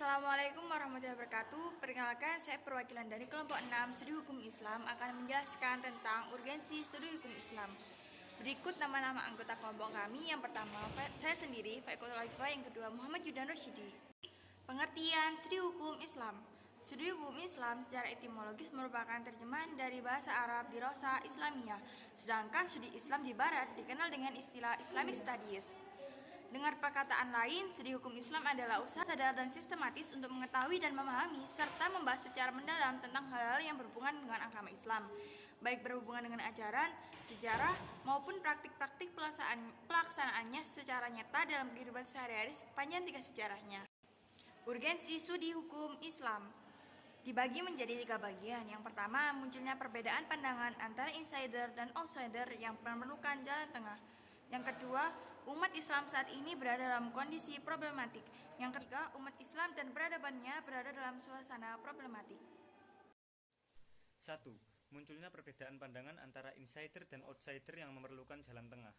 Assalamualaikum warahmatullahi wabarakatuh. Perkenalkan, saya perwakilan dari kelompok 6 Studi Hukum Islam akan menjelaskan tentang urgensi studi hukum Islam. Berikut nama-nama anggota kelompok kami. Yang pertama, saya sendiri, Faikul Alifah. Yang kedua, Muhammad Yudan Rosyidi. Pengertian studi hukum Islam. Studi hukum Islam secara etimologis merupakan terjemahan dari bahasa Arab dirasa Islamiyah, sedangkan studi Islam di Barat dikenal dengan istilah Islamic Studies. Dengan perkataan lain, studi hukum Islam adalah usaha sadar dan sistematis untuk mengetahui dan memahami serta membahas secara mendalam tentang hal-hal yang berhubungan dengan agama Islam, baik berhubungan dengan ajaran, sejarah, maupun praktik-praktik pelaksanaannya secara nyata dalam kehidupan sehari-hari sepanjang tiga sejarahnya. Urgensi studi hukum Islam dibagi menjadi 3 bagian. Yang pertama, munculnya perbedaan pandangan antara insider dan outsider yang memerlukan jalan tengah. Yang kedua, umat Islam saat ini berada dalam kondisi problematik. Yang ketiga, umat Islam dan peradabannya berada dalam suasana problematik. 1. Munculnya perbedaan pandangan antara insider dan outsider yang memerlukan jalan tengah.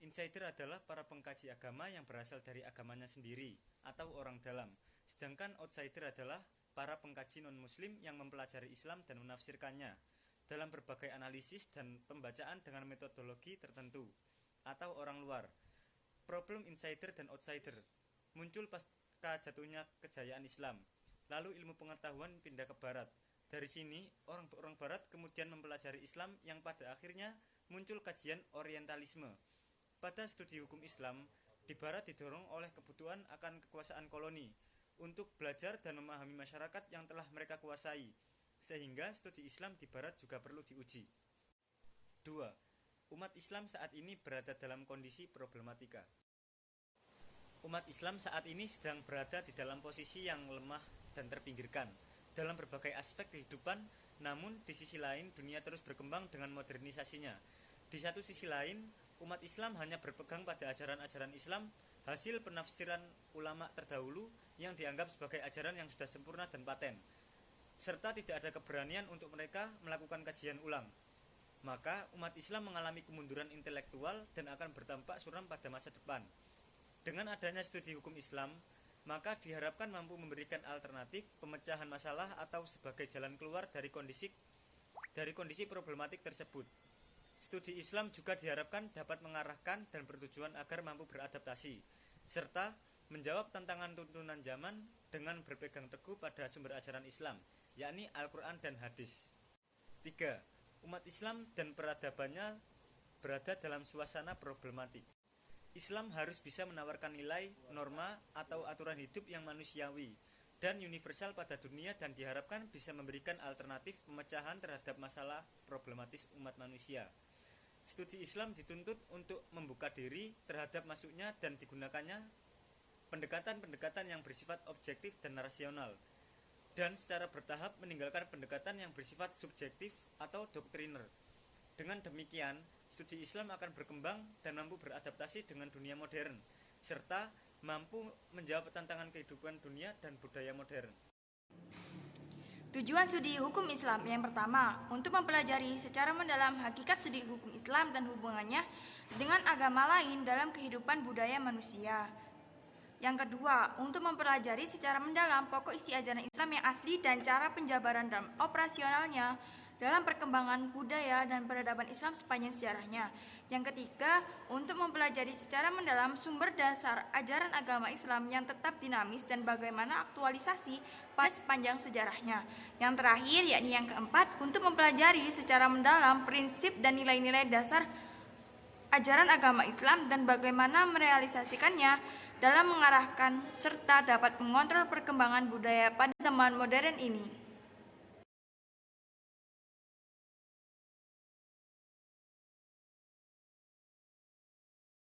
Insider adalah para pengkaji agama yang berasal dari agamanya sendiri atau orang dalam. Sedangkan outsider adalah para pengkaji non-muslim yang mempelajari Islam dan menafsirkannya dalam berbagai analisis dan pembacaan dengan metodologi tertentu, atau orang luar. Problem insider dan outsider muncul pasca jatuhnya kejayaan Islam. Lalu ilmu pengetahuan pindah ke barat. Dari sini orang barat kemudian mempelajari Islam yang pada akhirnya muncul kajian orientalisme. Pada studi hukum Islam, di barat didorong oleh kebutuhan akan kekuasaan koloni untuk belajar dan memahami masyarakat yang telah mereka kuasai, sehingga studi Islam di barat juga perlu diuji. 2. Umat Islam saat ini berada dalam kondisi problematika. Umat Islam saat ini sedang berada di dalam posisi yang lemah dan terpinggirkan dalam berbagai aspek kehidupan, namun di sisi lain dunia terus berkembang dengan modernisasinya. Di satu sisi lain, umat Islam hanya berpegang pada ajaran-ajaran Islam hasil penafsiran ulama terdahulu yang dianggap sebagai ajaran yang sudah sempurna dan paten, serta tidak ada keberanian untuk mereka melakukan kajian ulang. Maka umat Islam mengalami kemunduran intelektual dan akan berdampak suram pada masa depan. Dengan adanya studi hukum Islam, maka diharapkan mampu memberikan alternatif pemecahan masalah atau sebagai jalan keluar dari kondisi problematik tersebut. Studi Islam juga diharapkan dapat mengarahkan dan bertujuan agar mampu beradaptasi, serta menjawab tantangan tuntunan zaman dengan berpegang teguh pada sumber ajaran Islam, yakni Al-Quran dan Hadis. 3. Umat Islam dan peradabannya berada dalam suasana problematik. Islam harus bisa menawarkan nilai, norma, atau aturan hidup yang manusiawi dan universal pada dunia dan diharapkan bisa memberikan alternatif pemecahan terhadap masalah problematis umat manusia. Studi Islam dituntut untuk membuka diri terhadap masuknya dan digunakannya pendekatan-pendekatan yang bersifat objektif dan rasional, dan secara bertahap meninggalkan pendekatan yang bersifat subjektif atau doktriner. Dengan demikian, studi Islam akan berkembang dan mampu beradaptasi dengan dunia modern, serta mampu menjawab tantangan kehidupan dunia dan budaya modern. Tujuan studi hukum Islam yang pertama, untuk mempelajari secara mendalam hakikat studi hukum Islam dan hubungannya dengan agama lain dalam kehidupan budaya manusia. Yang kedua, untuk mempelajari secara mendalam pokok isi ajaran Islam yang asli dan cara penjabaran dan operasionalnya dalam perkembangan budaya dan peradaban Islam sepanjang sejarahnya. Yang ketiga, untuk mempelajari secara mendalam sumber dasar ajaran agama Islam yang tetap dinamis dan bagaimana aktualisasi pada sepanjang sejarahnya. Yang terakhir, yakni yang keempat, untuk mempelajari secara mendalam prinsip dan nilai-nilai dasar ajaran agama Islam dan bagaimana merealisasikannya dalam mengarahkan serta dapat mengontrol perkembangan budaya pada zaman modern ini.